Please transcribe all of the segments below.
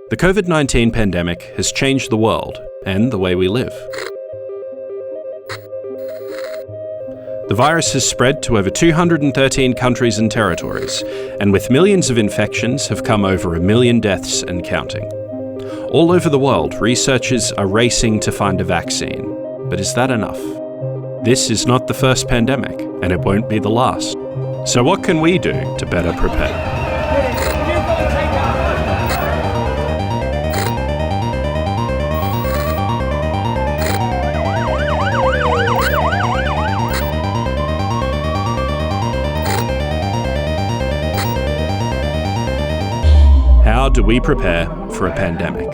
The COVID-19 pandemic has changed the world and the way we live. The virus has spread to over 213 countries and territories, and with millions of infections have come over 1 million deaths and counting. All over the world, researchers are racing to find a vaccine. But is that enough? This is not the first pandemic, and it won't be the last. So what can we do to better prepare? How do we prepare for a pandemic?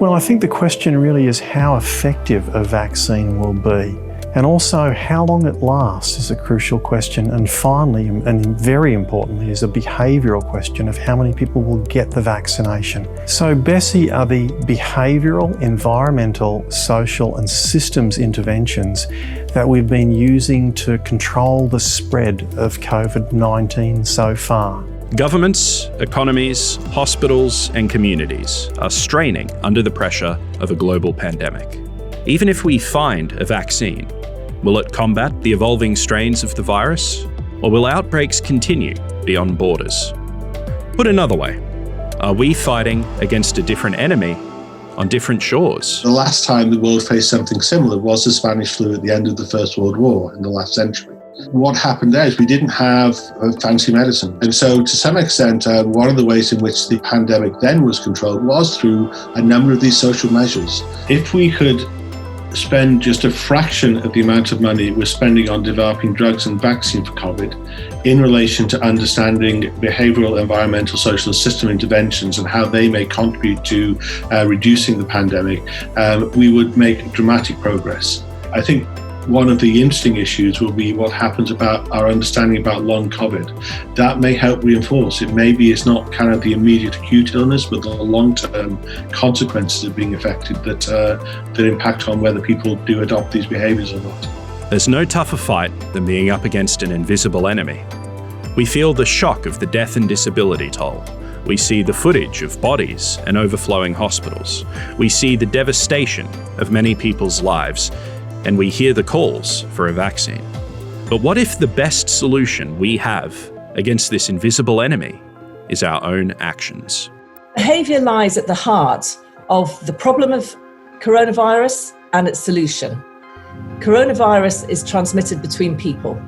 Well, I think the question really is how effective a vaccine will be. And also how long it lasts is a crucial question. And finally, and very importantly, is a behavioural question of how many people will get the vaccination. So BESSI are the behavioural, environmental, social and systems interventions that we've been using to control the spread of COVID-19 so far. Governments, economies, hospitals and communities are straining under the pressure of a global pandemic. Even if we find a vaccine, will it combat the evolving strains of the virus? Or will outbreaks continue beyond borders? Put another way, are we fighting against a different enemy on different shores? The last time the world faced something similar was the Spanish flu at the end of the First World War in the last century. What happened there is we didn't have fancy medicine. And so to some extent, one of the ways in which the pandemic then was controlled was through a number of these social measures. If we could spend just a fraction of the amount of money we're spending on developing drugs and vaccine for COVID in relation to understanding behavioural, environmental, social and system interventions and how they may contribute to reducing the pandemic, we would make dramatic progress. I think one of the interesting issues will be what happens about our understanding about long COVID. That may help reinforce. It maybe it's not kind of the immediate acute illness, but the long-term consequences of being affected that impact on whether people do adopt these behaviours or not. There's no tougher fight than being up against an invisible enemy. We feel the shock of the death and disability toll. We see the footage of bodies and overflowing hospitals. We see the devastation of many people's lives. And we hear the calls for a vaccine. But what if the best solution we have against this invisible enemy is our own actions? Behaviour lies at the heart of the problem of coronavirus and its solution. Coronavirus is transmitted between people,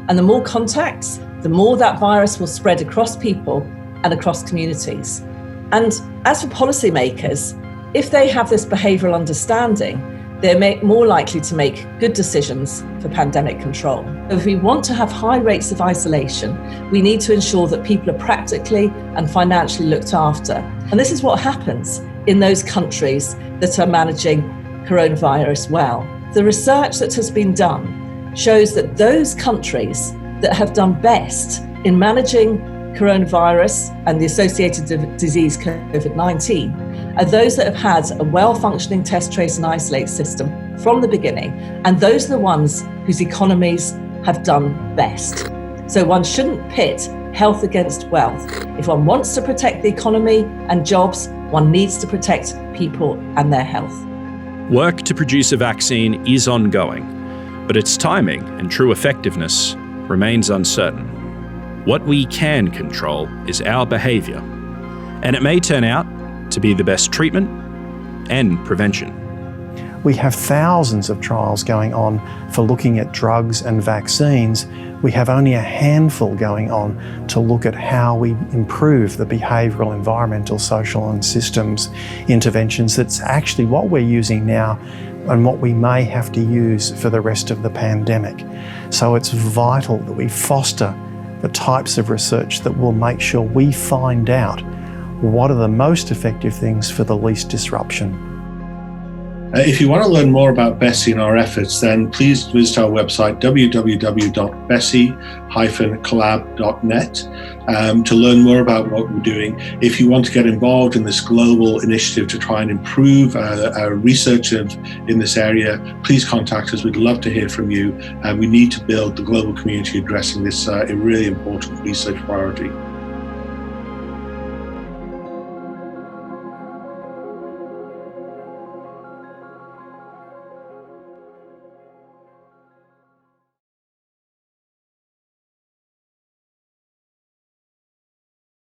and the more contacts, the more that virus will spread across people and across communities. And as for policymakers, if they have this behavioural understanding, they're more likely to make good decisions for pandemic control. If we want to have high rates of isolation, we need to ensure that people are practically and financially looked after. And this is what happens in those countries that are managing coronavirus well. The research that has been done shows that those countries that have done best in managing coronavirus and the associated disease COVID-19 are those that have had a well-functioning test, trace and isolate system from the beginning, and those are the ones whose economies have done best. So one shouldn't pit health against wealth. If one wants to protect the economy and jobs, one needs to protect people and their health. Work to produce a vaccine is ongoing, but its timing and true effectiveness remains uncertain. What we can control is our behaviour, and it may turn out to be the best treatment and prevention. We have thousands of trials going on for looking at drugs and vaccines. We have only a handful going on to look at how we improve the behavioural, environmental, social and systems interventions. That's actually what we're using now and what we may have to use for the rest of the pandemic. So it's vital that we foster the types of research that will make sure we find out what are the most effective things for the least disruption. If you want to learn more about BESSI and our efforts, then please visit our website www.bessi-collab.net to learn more about what we're doing. If you want to get involved in this global initiative to try and improve our research in this area, please contact us. We'd love to hear from you. We need to build the global community addressing this really important research priority.